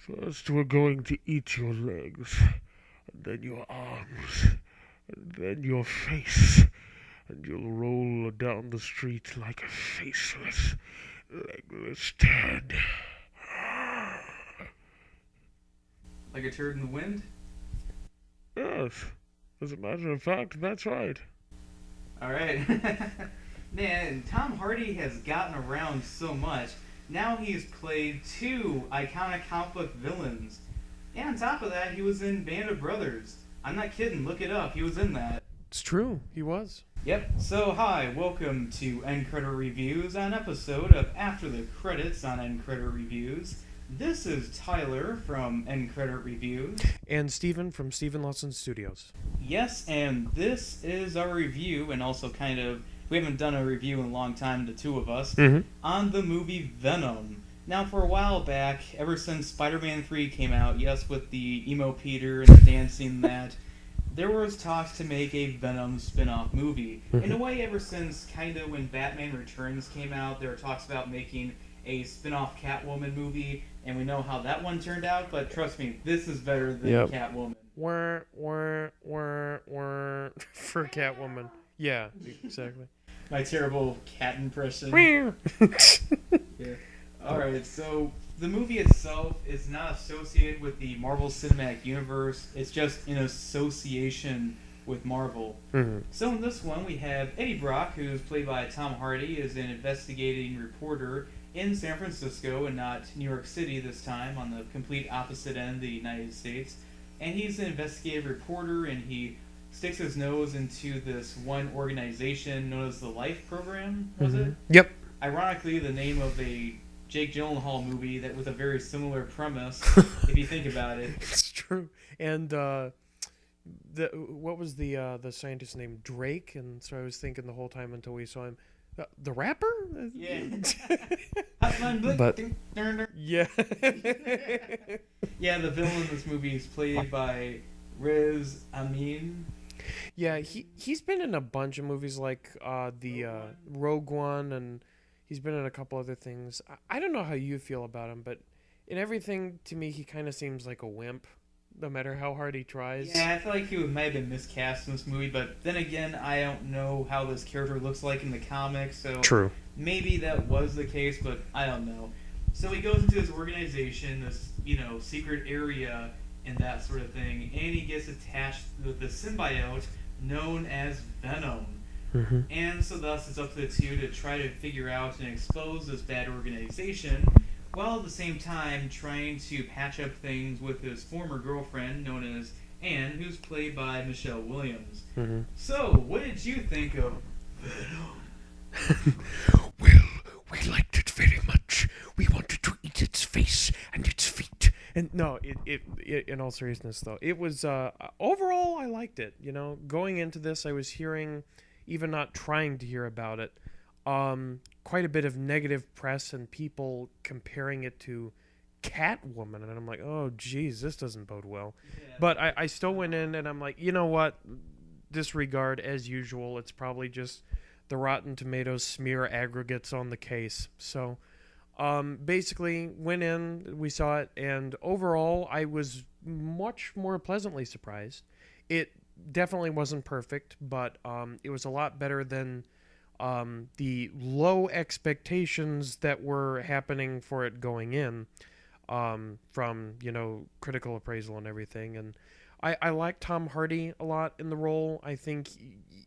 First, we're going to eat your legs, and then your arms, and then your face, and you'll roll down the street like a faceless, legless Ted. Like a turd in the wind? Yes, as a matter of fact, that's right. Alright. Man, Tom Hardy has gotten around so much. Now he's played two iconic comic book villains. And on top of that, he was in Band of Brothers. I'm not kidding, look it up, he was in that. It's true, he was. Yep, so hi, welcome to End Credit Reviews, an episode of After the Credits on End Credit Reviews. This is Tyler from End Credit Reviews. And Steven from Steven Lawson Studios. Yes, and this is our review, and also kind of, we haven't done a review in a long time, the two of us, on the movie Venom. Now, for a while back, ever since Spider-Man 3 came out, yes, with the emo Peter and the dancing and that, there was talks to make a Venom spin-off movie. In a way, ever since kind of when Batman Returns came out, there were talks about making a spin-off Catwoman movie, and we know how that one turned out, but trust me, this is better than Catwoman. For Catwoman. Yeah, exactly. My terrible cat impression. Yeah. Alright, so the movie itself is not associated with the Marvel Cinematic Universe, it's just in association with Marvel. So in this one, we have Eddie Brock, who's played by Tom Hardy, is an investigating reporter in San Francisco and not New York City this time, on the complete opposite end of the United States. And he's an investigative reporter, and he sticks his nose into this one organization known as the Life Program, was it? Yep. Ironically, the name of a Jake Gyllenhaal movie that with a very similar premise, if you think about it. It's true. And what was the scientist's name? Drake? And so I was thinking the whole time until we saw him. The rapper? Yeah. But yeah. Yeah, the villain in this movie is played by Riz Ahmed. Yeah, he's been in a bunch of movies like the Rogue One, and he's been in a couple other things. I don't know how you feel about him, but in everything, to me, he kind of seems like a wimp, no matter how hard he tries. Yeah, I feel like he might have been miscast in this movie, but then again, I don't know how this character looks like in the comics, so True. Maybe that was the case, but I don't know. So he goes into this organization, this, secret area and that sort of thing, and he gets attached with the symbiote known as Venom. And so thus it's up to the two to try to figure out and expose this bad organization, while at the same time trying to patch up things with his former girlfriend known as Anne, who's played by Michelle Williams. So, what did you think of Venom? Well, we liked it very much. We wanted to eat its face and its feet. And no, it in all seriousness though, it was overall I liked it. Going into this, I was hearing, even not trying to hear about it, quite a bit of negative press and people comparing it to Catwoman, and I'm like, oh geez, this doesn't bode well. Yeah. But I still went in and I'm like, you know what? Disregard as usual. It's probably just the Rotten Tomatoes smear aggregates on the case. So basically went in, we saw it, and overall I was much more pleasantly surprised. It definitely wasn't perfect, but it was a lot better than the low expectations that were happening for it going in, from critical appraisal and everything. And I like Tom Hardy a lot in the role. I think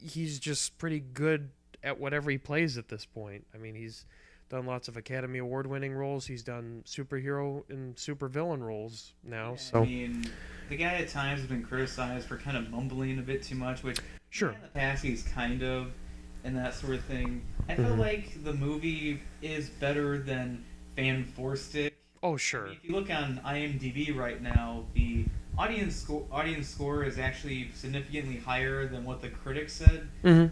he's just pretty good at whatever he plays at this point. I mean, he's done lots of Academy Award winning roles. He's done superhero and supervillain roles now. So I mean, the guy at times has been criticized for kind of mumbling a bit too much, which sure, in the past he's kind of, and that sort of thing. I feel like the movie is better than fan forced it. Oh sure. I mean, if you look on IMDb right now, the audience score is actually significantly higher than what the critics said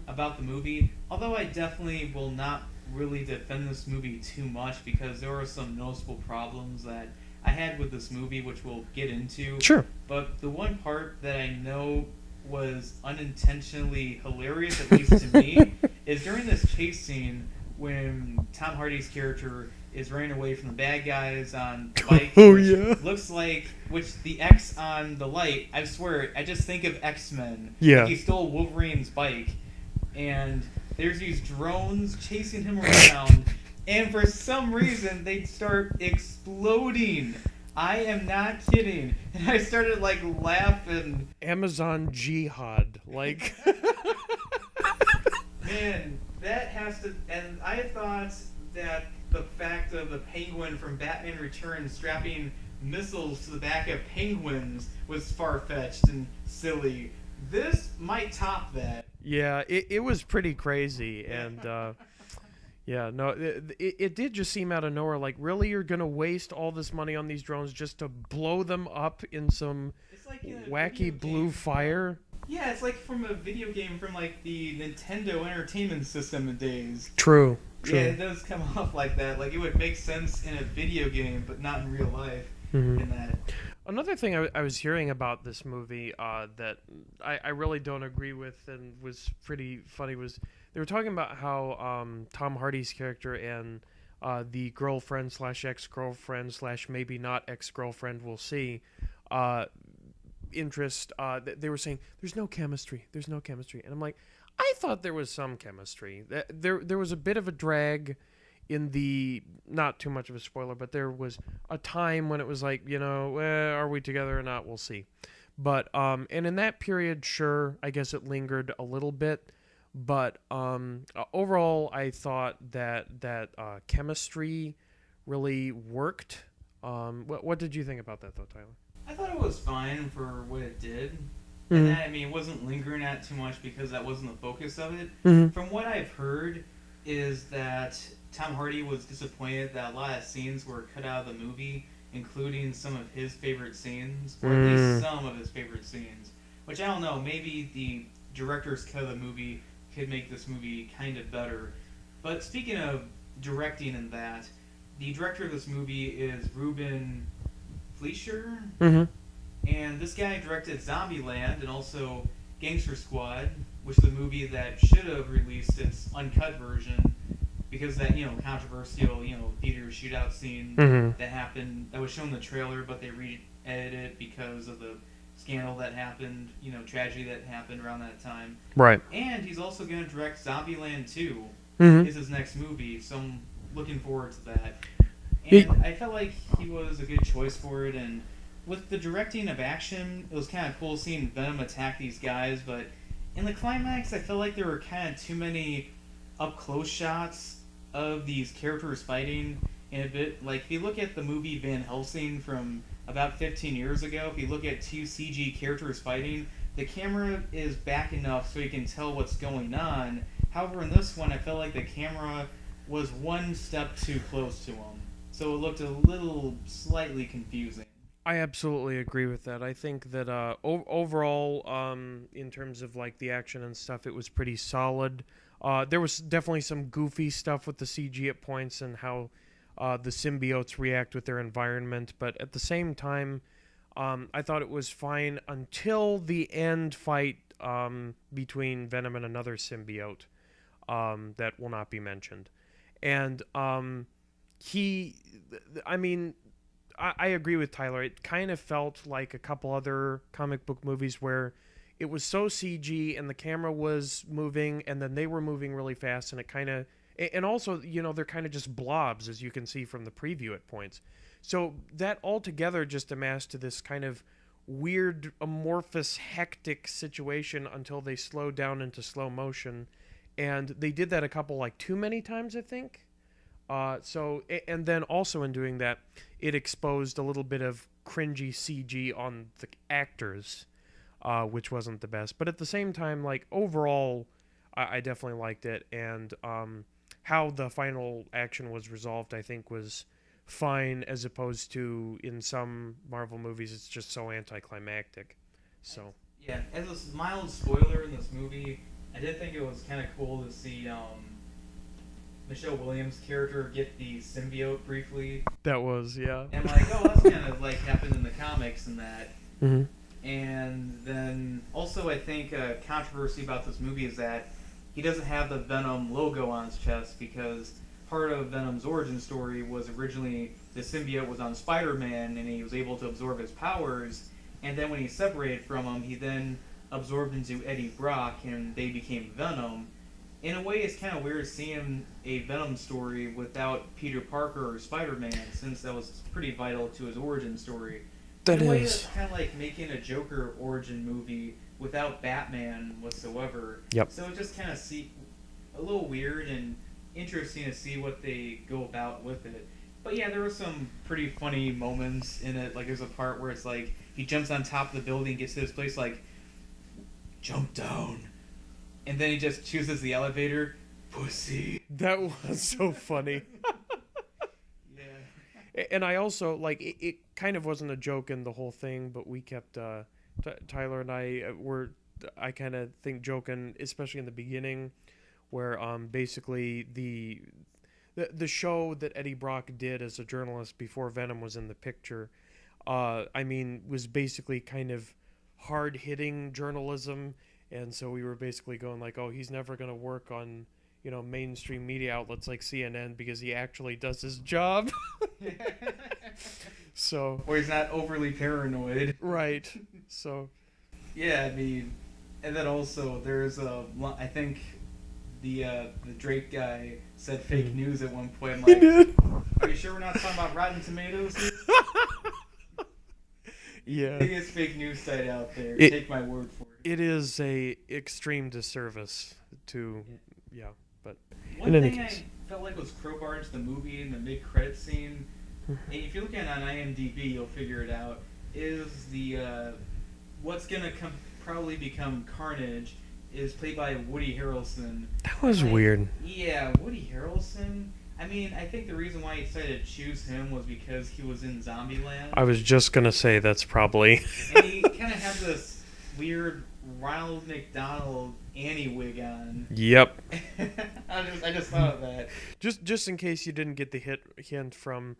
about the movie. Although I definitely will not really defend this movie too much, because there are some noticeable problems that I had with this movie, which we'll get into. Sure. But the one part that I know was unintentionally hilarious, at least to me, is during this chase scene when Tom Hardy's character is running away from the bad guys on bikes. Oh, which yeah. looks like, which the X on the light, I swear, I just think of X-Men. Yeah. Like he stole Wolverine's bike, and there's these drones chasing him around, and for some reason they start exploding. I am not kidding. And I started like laughing. Amazon jihad, like. Man, that has to. And I thought that the fact of the Penguin from Batman Returns strapping missiles to the back of penguins was far-fetched and silly. This might top that. Yeah, it was pretty crazy, and yeah, no, it did just seem out of nowhere. Like, really, you're gonna waste all this money on these drones just to blow them up in some It's like in a wacky video blue game. fire? Yeah, it's like from a video game from like the Nintendo Entertainment System days. True. Yeah, it does come off like that. Like it would make sense in a video game, but not in real life. Mhm. In that. Another thing I was hearing about this movie that I really don't agree with and was pretty funny was they were talking about how Tom Hardy's character and the girlfriend / ex-girlfriend / maybe not ex-girlfriend, we'll see, interest, they were saying there's no chemistry, and I'm like, I thought there was some chemistry. There was a bit of a drag in the, not too much of a spoiler, but there was a time when it was like, are we together or not? We'll see. But and in that period, sure, I guess it lingered a little bit, but overall, I thought that chemistry really worked. What did you think about that, though, Tyler? I thought it was fine for what it did. Mm-hmm. And that, I mean, it wasn't lingering at too much because that wasn't the focus of it. Mm-hmm. From what I've heard is that Tom Hardy was disappointed that a lot of scenes were cut out of the movie, including some of his favorite scenes, or at least some of his favorite scenes. Which, I don't know, maybe the director's cut of the movie could make this movie kind of better. But speaking of directing and that, the director of this movie is Ruben Fleischer. Mm-hmm. And this guy directed Zombieland and also Gangster Squad, which is a movie that should have released its uncut version because that, controversial, theater shootout scene that happened, that was shown in the trailer, but they re-edited it because of the scandal that happened, tragedy that happened around that time. Right. And he's also going to direct Zombieland 2, is his next movie, so I'm looking forward to that. And I felt like he was a good choice for it, and with the directing of action, it was kind of cool seeing Venom attack these guys, but in the climax, I felt like there were kind of too many up-close shots of these characters fighting in a bit. Like, if you look at the movie Van Helsing from about 15 years ago, if you look at two CG characters fighting, the camera is back enough so you can tell what's going on. However, in this one, I felt like the camera was one step too close to them, so it looked a little slightly confusing. I absolutely agree with that. I think that overall, in terms of like the action and stuff, it was pretty solid. There was definitely some goofy stuff with the CG at points and how the symbiotes react with their environment, but at the same time, I thought it was fine until the end fight between Venom and another symbiote that will not be mentioned. And I agree with Tyler. It kind of felt like a couple other comic book movies where it was so CG and the camera was moving and then they were moving really fast, and it kind of, and also, they're kind of just blobs, as you can see from the preview at points. So that altogether just amassed to this kind of weird, amorphous, hectic situation until they slowed down into slow motion. And they did that a couple, like, too many times, I think. And then also in doing that, it exposed a little bit of cringy CG on the actors, which wasn't the best. But at the same time, like, overall, I definitely liked it. And how the final action was resolved, I think, was fine, as opposed to in some Marvel movies, it's just so anticlimactic. So. Yeah, as a mild spoiler in this movie, I did think it was kind of cool to see Michelle Williams' character get the symbiote briefly. That was, yeah. And like, oh, that's kind of like happened in the comics and that. Mm-hmm. And then also I think a controversy about this movie is that he doesn't have the Venom logo on his chest because part of Venom's origin story was originally the symbiote was on Spider-Man and he was able to absorb his powers, and then when he separated from him, he then absorbed into Eddie Brock and they became Venom. In a way, it's kind of weird seeing a Venom story without Peter Parker or Spider-Man, since that was pretty vital to his origin story. That in a way, is. that's kind of like making a Joker origin movie without Batman whatsoever. Yep. So it just kind of a little weird and interesting to see what they go about with it. But yeah, there were some pretty funny moments in it. Like there's a part where it's like he jumps on top of the building, gets to this place like, jump down. And then he just chooses the elevator. Pussy. That was so funny. Yeah. And I also, like, it kind of wasn't a joke in the whole thing, but we kept, Tyler and I were, I kind of think, joking, especially in the beginning, where basically the show that Eddie Brock did as a journalist before Venom was in the picture, I mean, was basically kind of hard-hitting journalism. And so we were basically going like, oh, he's never going to work on, you know, mainstream media outlets like CNN because he actually does his job. So. Or he's not overly paranoid. Right. So. Yeah, I mean, and then also there's I think the Drake guy said fake news at one point. I'm like, He did. Are you sure we're not talking about Rotten Tomatoes here? Yeah. Biggest fake news site out there. Take my word for it. It is a extreme disservice to, yeah, but One in any thing case. I felt like was crowbarred into the movie in the mid-credit scene, and if you look at it on IMDb, you'll figure it out, is the what's gonna probably become Carnage is played by Woody Harrelson. That was weird. Yeah, Woody Harrelson. I mean, I think the reason why he decided to choose him was because he was in Zombieland. I was just gonna say that's probably. And he kind of had this weird Ronald McDonald Annie wig on. Yep. I just thought of that. Just in case you didn't get the hint from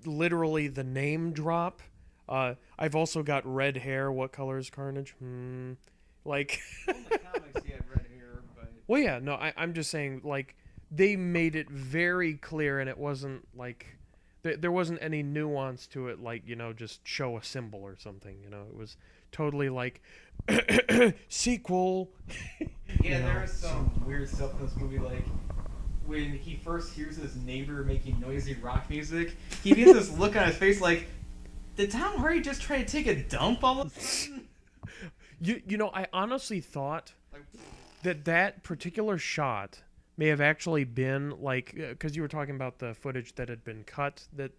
literally the name drop. I've also got red hair. What color is Carnage? Like. Well, in the comics, he had red hair, but. Well, yeah. No, I'm just saying, like, they made it very clear, and it wasn't like there wasn't any nuance to it, like, you know, just show a symbol or something. You know, it was totally like sequel. Yeah, there was some weird stuff in this movie, like when he first hears his neighbor making noisy rock music, he gets this look on his face like, did Tom Hardy just try to take a dump all of a sudden? You know, I honestly thought that particular shot may have actually been like, because you were talking about the footage that had been cut that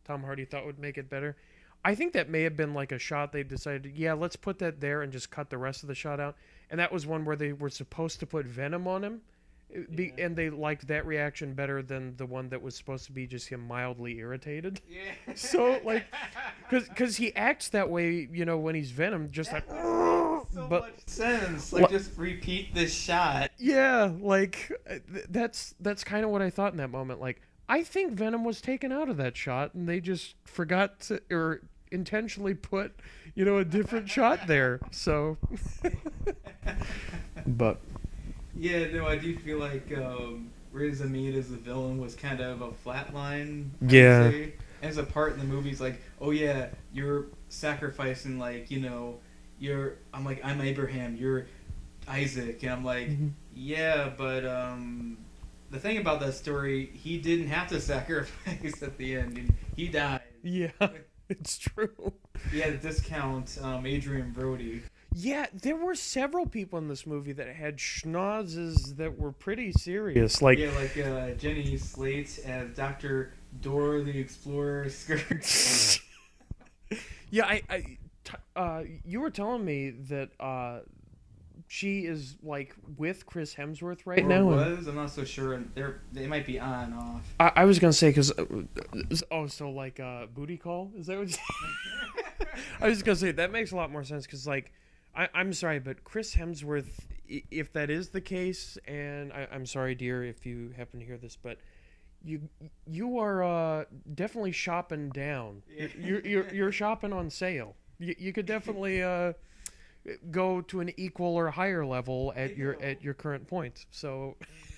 Tom Hardy thought would make it better. I think that may have been like a shot they decided, yeah, let's put that there and just cut the rest of the shot out. And that was one where they were supposed to put Venom on him. And they liked that reaction better than the one that was supposed to be just him mildly irritated. Yeah. So, like, because he acts that way, you know, when he's Venom, just like, so but much sense. Like, just repeat this shot. yeah, like that's kind of what I thought in that moment. Like, I think Venom was taken out of that shot, and they just forgot to or intentionally put, you know, a different shot there. So, but. Yeah, no, I do feel like Riz Ahmed as the villain was kind of a flatline. Yeah. As a part in the movie's like, oh yeah, you're sacrificing, like, you know, I'm like, I'm Abraham, you're Isaac, and I'm like, yeah, but the thing about that story, he didn't have to sacrifice at the end, and he died. Yeah, it's true. He had to discount Adrian Brody. Yeah, there were several people in this movie that had schnozzes that were pretty serious. Like, yeah, like Jenny Slate as Dr. Dora the Explorer Skirts. Yeah, you were telling me that she is like with Chris Hemsworth right now. Was I'm not so sure. They might be on and off. I was gonna say because so like booty call, is that what? I was gonna say that makes a lot more sense because like. I'm sorry, but Chris Hemsworth, if that is the case, and I'm sorry, dear, if you happen to hear this, but you are definitely shopping down. You're shopping on sale. You could definitely go to an equal or higher level at your current point. So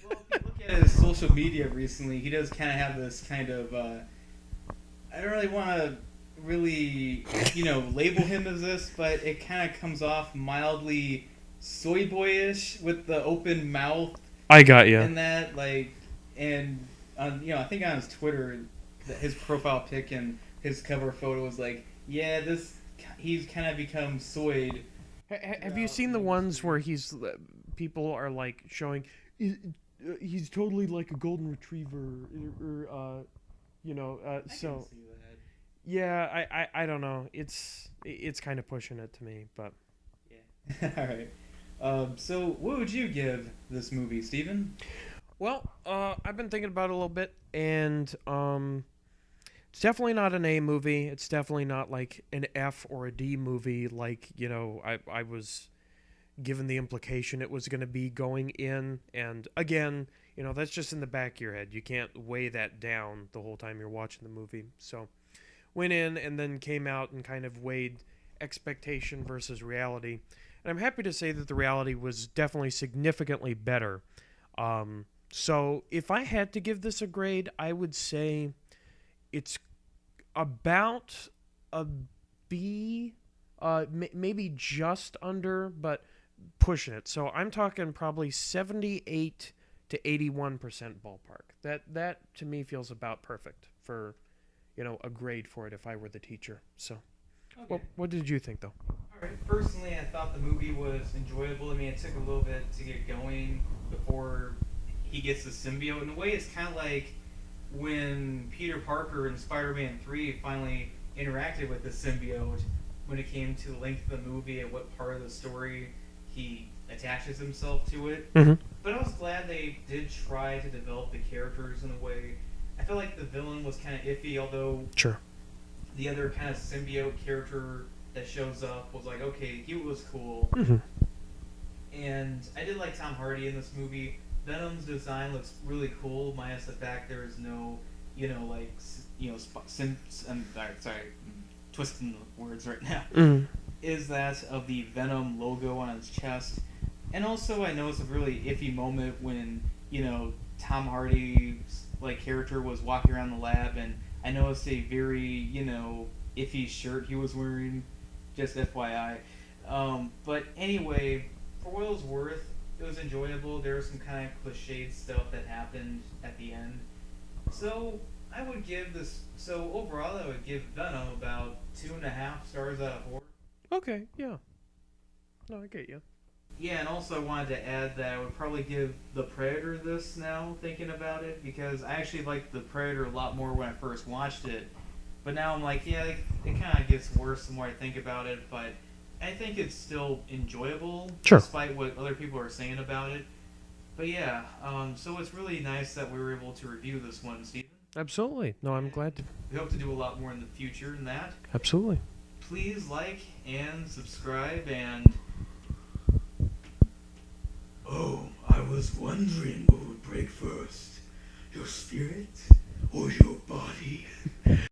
Well, if you look at his social media recently, he does kind of have this kind of. I don't really want to label him as this, but it kind of comes off mildly soy boyish with the open mouth I got you. and that, and I think on his Twitter, his profile pic and his cover photo was like, yeah, he's kind of become soyed. Have you seen the ones where people are like showing he's totally like a golden retriever or I can so see that. yeah, I don't know, it's kind of pushing it to me, but Yeah. All right. So what would you give this movie, Steven? well, I've been thinking about it a little bit, and it's definitely not an A movie. It's definitely not like an F or a D movie, like, I was given the implication it was going to be going in. And again, that's just in the back of your head. You can't weigh that down the whole time you're watching the movie. So went in and then came out and kind of weighed expectation versus reality. And I'm happy to say that the reality was definitely significantly better. So if I had to give this a grade, I would say it's about a B, maybe just under, but pushing it. So I'm talking probably 78 to 81% ballpark. That to me feels about perfect for, a grade for it if I were the teacher. So, Okay. what did you think though? All right. Personally, I thought the movie was enjoyable. I mean, it took a little bit to get going before he gets the symbiote. In a way, it's kind of like when Peter Parker in Spider-Man 3 finally interacted with the symbiote when it came to the length of the movie and what part of the story he attaches himself to it. Mm-hmm. But I was glad they did try to develop the characters in a way. I feel like the villain was kind of iffy, although Sure. the other kind of symbiote character that shows up was like, okay, he was cool. Mm-hmm. And I did like Tom Hardy in this movie. Venom's design looks really cool, minus the fact there is no, twisting the words right now. Mm-hmm. Is that of the Venom logo on his chest. And also I noticed a really iffy moment when, Tom Hardy's character was walking around the lab, and I noticed a very, iffy shirt he was wearing, just FYI. But anyway, for what it was worth, it was enjoyable. There was some kind of cliched stuff that happened at the end. So I would give this. So overall, I would give Venom about 2.5 stars out of 4. Okay. Yeah. No, I get you. Yeah, and also I wanted to add that I would probably give The Predator this now, thinking about it, because I actually liked The Predator a lot more when I first watched it. But now I'm like, yeah, it kind of gets worse the more I think about it, but I think it's still enjoyable, Sure. despite what other people are saying about it. But yeah, so it's really nice that we were able to review this one, Stephen. Absolutely. No, I'm glad to. We hope to do a lot more in the future than that. Absolutely. Please like and subscribe, and... Oh, I was wondering what would break first, your spirit or your body?